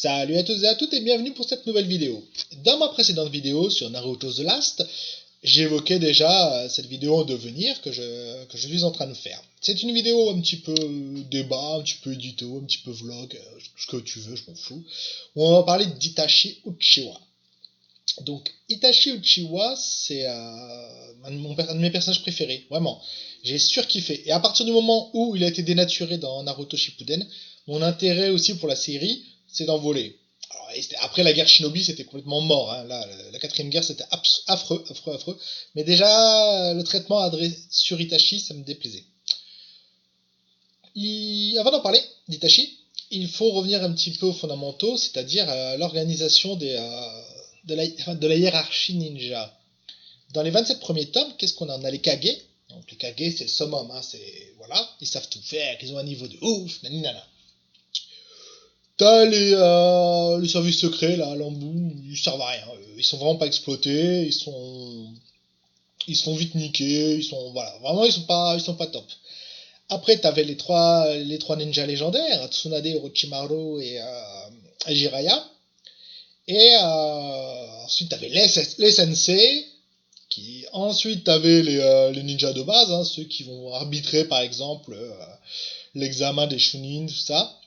Salut à tous et à toutes et bienvenue pour cette nouvelle vidéo. Dans ma précédente vidéo sur Naruto The Last, j'évoquais déjà cette vidéo en devenir que je suis en train de faire. C'est une vidéo un petit peu débat, un petit peu édito, un petit peu vlog, ce que tu veux, je m'en fous, où on va parler d'Itachi Uchiwa. Donc Itachi Uchiwa, c'est un de mes personnages préférés, vraiment. J'ai surkiffé. Et à partir du moment où il a été dénaturé dans Naruto Shippuden, mon intérêt aussi pour la série s'est envolé. Alors, après la guerre Shinobi, c'était complètement mort. Hein. Là, la quatrième guerre, c'était affreux, affreux, affreux. Mais déjà, le traitement adressé sur Itachi, ça me déplaisait. Avant d'en parler d'Itachi, il faut revenir un petit peu aux fondamentaux, c'est-à-dire l'organisation de la hiérarchie ninja. Dans les 27 premiers tomes, qu'est-ce qu'on a? On a les Kage. Donc les Kage, c'est le summum, hein, voilà, ils savent tout faire, ils ont un niveau de ouf, naninana. T'as les services secrets, là, l'embout, ils servent à rien. Ils sont vraiment pas exploités, ils se font vite niquer, voilà, vraiment, ils sont pas top. Après, t'avais les trois ninjas légendaires, Tsunade, Orochimaru et Jiraiya. Et ensuite, t'avais les sensei, ensuite, t'avais les ninjas de base, hein, ceux qui vont arbitrer, par exemple, l'examen des Chunin, tout ça.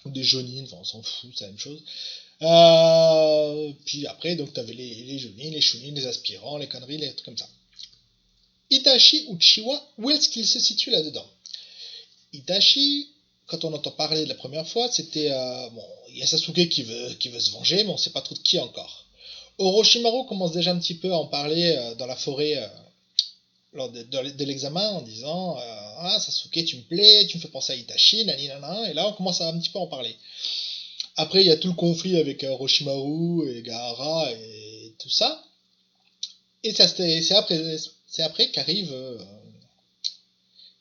Ou des Jonin, enfin, on s'en fout, c'est la même chose. Puis après, donc, t'avais les Jonin, les Chunin, les aspirants, les conneries, les trucs comme ça. Itachi Uchiwa, où est-ce qu'il se situe là-dedans? Itachi, quand on entend parler de la première fois, c'était... bon, il y a Sasuke qui veut se venger, mais on sait pas trop de qui encore. Orochimaru commence déjà un petit peu à en parler dans la forêt lors de l'examen en disant ah Sasuke tu me plais, tu me fais penser à Itachi, naninana, et là on commence à un petit peu en parler. Après il y a tout le conflit avec Orochimaru et Gaara et tout ça, et c'est après qu'arrive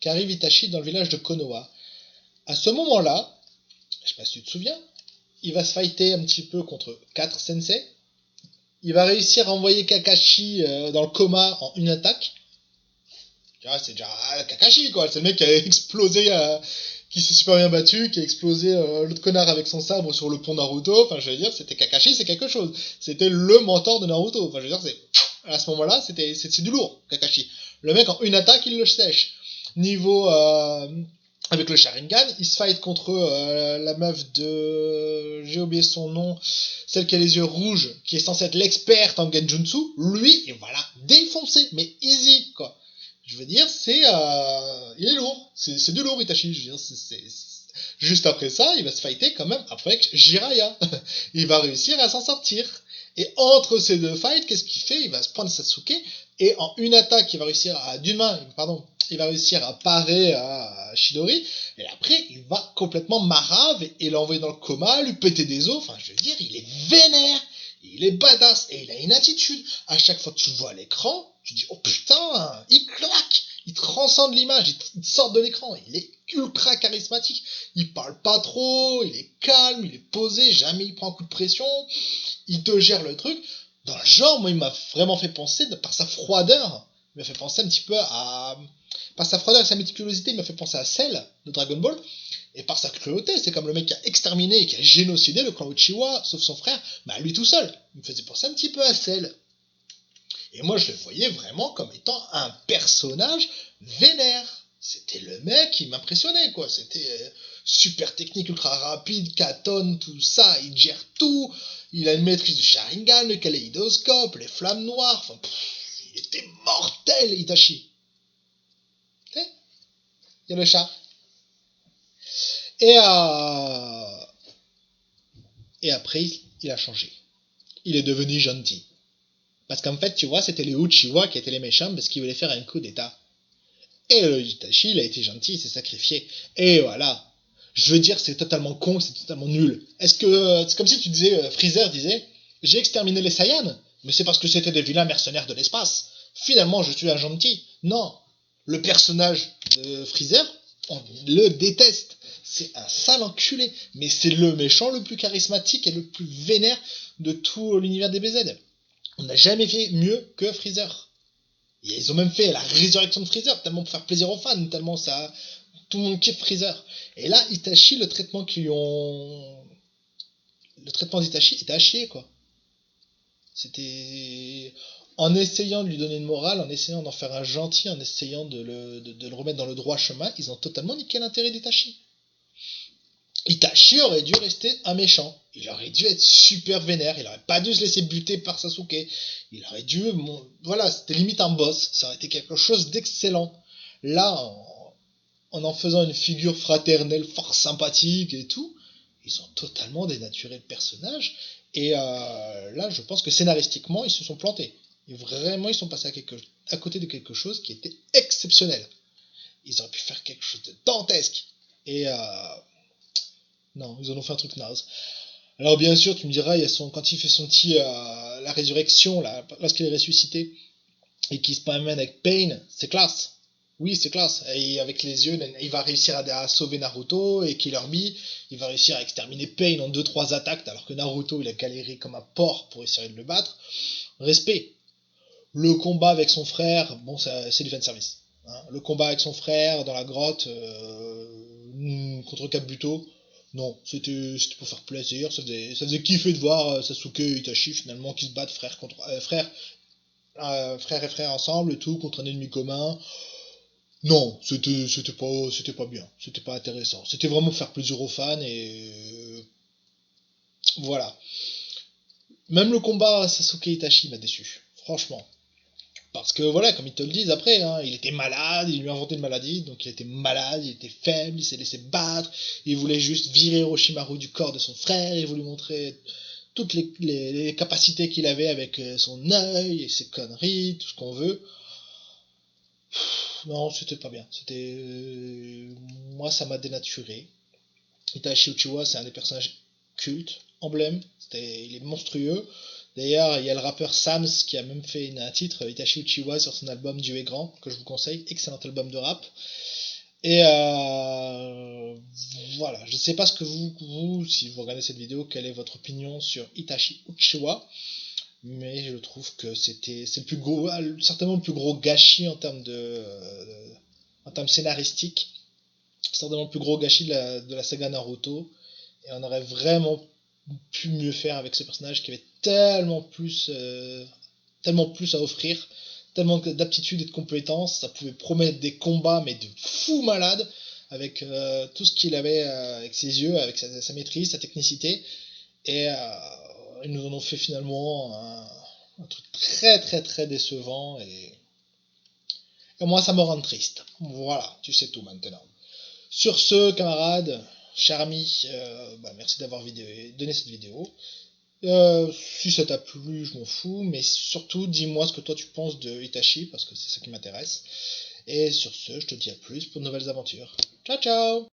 Itachi dans le village de Konoha. À ce moment-là, je sais pas si tu te souviens, il va se fighter un petit peu contre 4 sensei. Il va réussir à envoyer Kakashi dans le coma en une attaque. C'est déjà Kakashi, quoi. C'est le mec qui a explosé, qui s'est super bien battu, qui a explosé l'autre connard avec son sabre sur le pont Naruto. Enfin, je veux dire, c'était Kakashi, c'est quelque chose. C'était le mentor de Naruto. Enfin, je veux dire, à ce moment-là, c'est du lourd, Kakashi. Le mec, en une attaque, il le sèche. Niveau avec le Sharingan, il se fight contre la meuf de... J'ai oublié son nom, celle qui a les yeux rouges, qui est censée être l'experte en Genjutsu. Lui, il va la défoncer, mais easy, quoi. Je veux dire, il est lourd, c'est du lourd Itachi, je veux dire, juste après ça, il va se fighter quand même avec Jiraiya. Il va réussir à s'en sortir. Et entre ces deux fights, qu'est-ce qu'il fait? Il va se prendre Sasuke, et en une attaque, il va réussir il va réussir à parer à Chidori, et après, il va complètement marave, et l'envoyer dans le coma, lui péter des os, enfin, je veux dire, il est vénère, il est badass, et il a une attitude. À chaque fois que tu le vois à l'écran, tu dis, oh putain, il claque, il transcende l'image, il sort de l'écran, il est ultra charismatique, il parle pas trop, il est calme, il est posé, jamais il prend un coup de pression, il te gère le truc. Dans le genre, moi, il m'a vraiment fait penser, par sa froideur, il m'a fait penser un petit peu à... Par sa froideur et sa méticulosité, il m'a fait penser à Cell de Dragon Ball. Et par sa cruauté, c'est comme le mec qui a exterminé et qui a génocidé le clan Uchiwa, sauf son frère, bah lui tout seul. Il me faisait penser un petit peu à Cell. Et moi, je le voyais vraiment comme étant un personnage vénère. C'était le mec qui m'impressionnait, quoi. C'était super technique, ultra rapide, katon, tout ça. Il gère tout. Il a une maîtrise du Sharingan, le kaléidoscope, les flammes noires. Enfin, il était mortel, Itachi. Tu sais, il y a le chat. Et après, il a changé. Il est devenu gentil. Parce qu'en fait, tu vois, c'était les Uchiwa qui étaient les méchants parce qu'ils voulaient faire un coup d'état. Et le Itachi, il a été gentil, il s'est sacrifié. Et voilà. Je veux dire, c'est totalement con, c'est totalement nul. Est-ce que c'est comme si tu disais, Freezer disait, j'ai exterminé les Saiyans, mais c'est parce que c'était des vilains mercenaires de l'espace. Finalement, je suis un gentil. Non. Le personnage de Freezer, on le déteste. C'est un sale enculé. Mais c'est le méchant le plus charismatique et le plus vénère de tout l'univers des BZ. On n'a jamais fait mieux que Freezer. Et ils ont même fait la résurrection de Freezer, tellement pour faire plaisir aux fans, tellement ça... Tout le monde kiffe Freezer. Et là, Itachi, le traitement qu'ils lui ont... le traitement d'Itachi était à chier, quoi. C'était... En essayant de lui donner une morale, en essayant d'en faire un gentil, en essayant de le remettre dans le droit chemin, ils ont totalement niqué l'intérêt d'Itachi. Itachi aurait dû rester un méchant. Il aurait dû être super vénère. Il aurait pas dû se laisser buter par Sasuke. Il aurait dû... Voilà, c'était limite un boss. Ça aurait été quelque chose d'excellent. Là, en faisant une figure fraternelle fort sympathique et tout, ils ont totalement dénaturé le personnage. Et là, je pense que scénaristiquement, ils se sont plantés. Et vraiment, ils sont passés à côté de quelque chose qui était exceptionnel. Ils auraient pu faire quelque chose de dantesque. Et non, ils en ont fait un truc naze. Alors bien sûr, tu me diras, quand il fait son petit... la résurrection, là, lorsqu'il est ressuscité, et qu'il se promène avec Pain, c'est classe. Oui, c'est classe. Et avec les yeux, il va réussir à sauver Naruto et Killer Bee. Il va réussir à exterminer Pain en 2-3 attaques, alors que Naruto, il a galéré comme un porc pour essayer de le battre. Respect. Le combat avec son frère, bon, c'est du fanservice. Hein. Le combat avec son frère dans la grotte contre Kabuto, non, c'était pour faire plaisir. Ça faisait kiffer de voir Sasuke et Itachi finalement qui se battent frère contre frère et frère ensemble et tout contre un ennemi commun. Non, c'était pas bien, c'était pas intéressant. C'était vraiment faire plaisir aux fans et voilà. Même le combat Sasuke Itachi m'a déçu, franchement. Parce que voilà, comme ils te le disent après, hein, il était malade, il lui a inventé une maladie, donc il était malade, il était faible, il s'est laissé battre, il voulait juste virer Orochimaru du corps de son frère, il voulait montrer toutes les capacités qu'il avait avec son œil et ses conneries, tout ce qu'on veut. Non, c'était pas bien. Moi, ça m'a dénaturé. Itachi Uchiwa, c'est un des personnages cultes, emblème. Il est monstrueux. D'ailleurs, il y a le rappeur Sams qui a même fait un titre, Itachi Uchiwa, sur son album Dieu est grand, que je vous conseille. Excellent album de rap. Et voilà, je ne sais pas ce que si vous regardez cette vidéo, quelle est votre opinion sur Itachi Uchiwa. Mais je trouve que c'est le plus gros, certainement le plus gros gâchis en termes scénaristiques, certainement le plus gros gâchis de la saga Naruto, et on aurait vraiment pu mieux faire avec ce personnage qui avait tellement plus à offrir, tellement d'aptitudes et de compétences, ça pouvait promettre des combats mais de fou malade, avec tout ce qu'il avait avec ses yeux, avec sa maîtrise, sa technicité, et ils nous en ont fait finalement un truc très très très décevant et moi ça me rend triste. Voilà, tu sais tout maintenant. Sur ce, camarades, chers amis, merci d'avoir donné cette vidéo. Si ça t'a plu, je m'en fous, mais surtout dis-moi ce que toi tu penses de Itachi, parce que c'est ça qui m'intéresse. Et sur ce, je te dis à plus pour de nouvelles aventures. Ciao ciao!